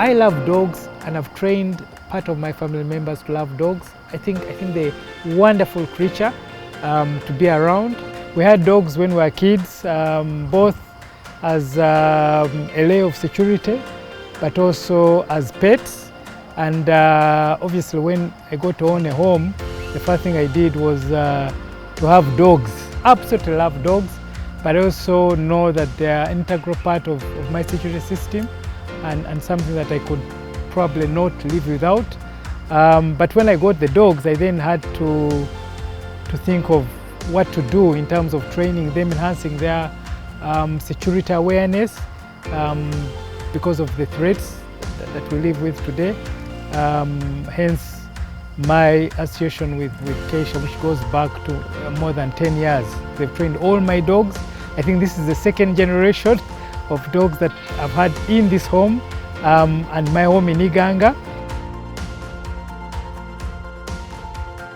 I love dogs, and I've trained part of my family members to love dogs. I think they're a wonderful creature to be around. We had dogs when we were kids, both as a layer of security, but also as pets. And obviously when I got to own a home, the first thing I did was to have dogs. Absolutely love dogs, but I also know that they are an integral part of my security system and something that I could probably not live without. But when I got the dogs, I then had to think of what to do in terms of training them, enhancing their security awareness because of the threats that we live with today. Hence my association with Kaisha, which goes back to more than 10 years. They've trained all my dogs. I think this is the second generation of dogs that I've had in this home and my home in Iganga.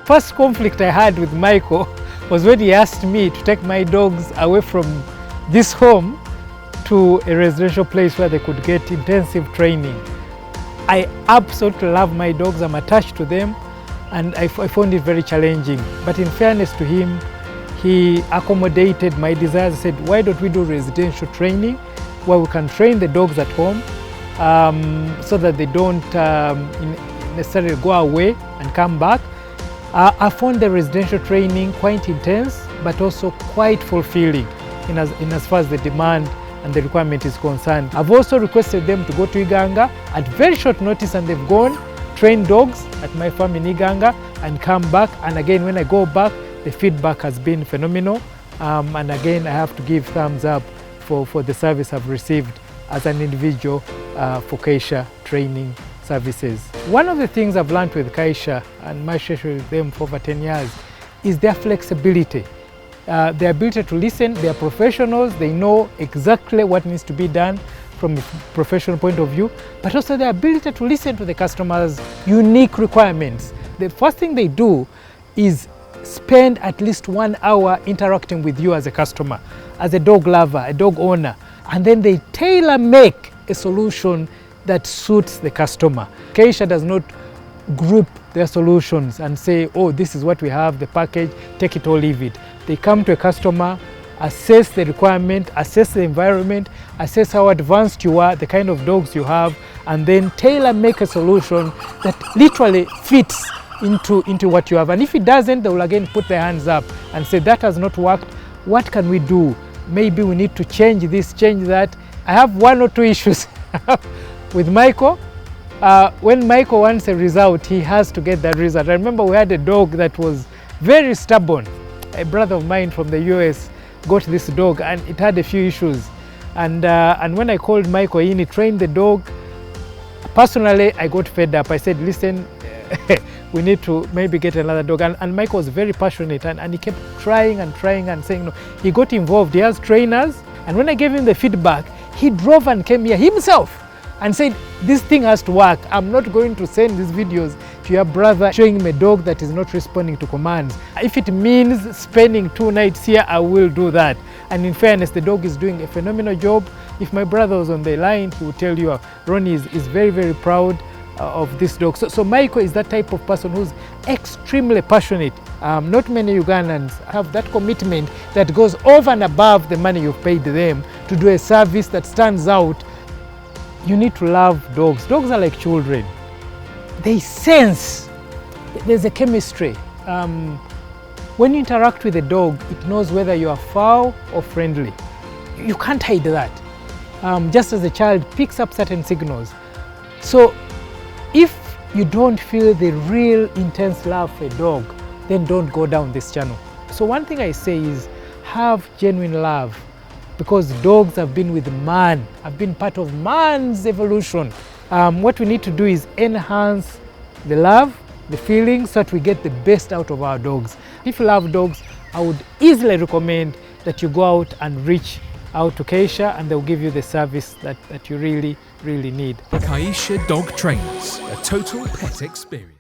First conflict I had with Michael was when he asked me to take my dogs away from this home to a residential place where they could get intensive training. I absolutely love my dogs, I'm attached to them, and I found it very challenging. But in fairness to him, he accommodated my desires. He said, why don't we do residential training where we can train the dogs at home so that they don't necessarily go away and come back. I found the residential training quite intense, but also quite fulfilling in as far as the demand and the requirement is concerned. I've also requested them to go to Iganga at very short notice, and they've gone, trained dogs at my farm in Iganga and come back. And again, when I go back, the feedback has been phenomenal. And again, I have to give thumbs up for the service I've received as an individual for Kaisha training services. One of the things I've learned with Kaisha and my relationship with them for over 10 years is their flexibility. Their ability to listen. They are professionals, they know exactly what needs to be done from a professional point of view, but also their ability to listen to the customer's unique requirements. The first thing they do is spend at least 1 hour interacting with you as a customer, as a dog lover, a dog owner, and then they tailor-make a solution that suits the customer. Kaisha does not group their solutions and say, oh, this is what we have, the package, take it or leave it. They come to a customer, assess the requirement, assess the environment, assess how advanced you are, the kind of dogs you have, and then tailor-make a solution that literally fits into what you have. And if it doesn't, they will again put their hands up and say, that has not worked, what can we do? Maybe we need to change this, change that. I have 1 or 2 issues with Michael. When Michael wants a result, he has to get that result. I remember we had a dog that was very stubborn. A brother of mine from the US got this dog and it had a few issues. And when I called Michael in, he trained the dog. Personally, I got fed up. I said, listen, we need to maybe get another dog. And Michael was very passionate and he kept trying and saying no. He got involved. He has trainers. And when I gave him the feedback, he drove and came here himself and said, this thing has to work. I'm not going to send these videos to your brother showing him a dog that is not responding to commands. If it means spending 2 nights here, I will do that. And in fairness, the dog is doing a phenomenal job. If my brother was on the line, he would tell you, Ronnie is very, very proud of this dog. So Michael is that type of person who's extremely passionate. Not many Ugandans have that commitment that goes over and above the money you've paid them to do a service that stands out. You need to love dogs. Dogs are like children. They sense. There's a chemistry. When you interact with a dog, it knows whether you are foul or friendly. You can't hide that. Just as a child picks up certain signals. So if you don't feel the real intense love for a dog, then don't go down this channel. So one thing I say is have genuine love, because dogs have been with man, have been part of man's evolution. What we need to do is enhance the love, the feelings, so that we get the best out of our dogs. If you love dogs, I would easily recommend that you go out and reach out to Kaisha, and they'll give you the service that you really, really need. Kaisha Dog Trainers, a total pet experience.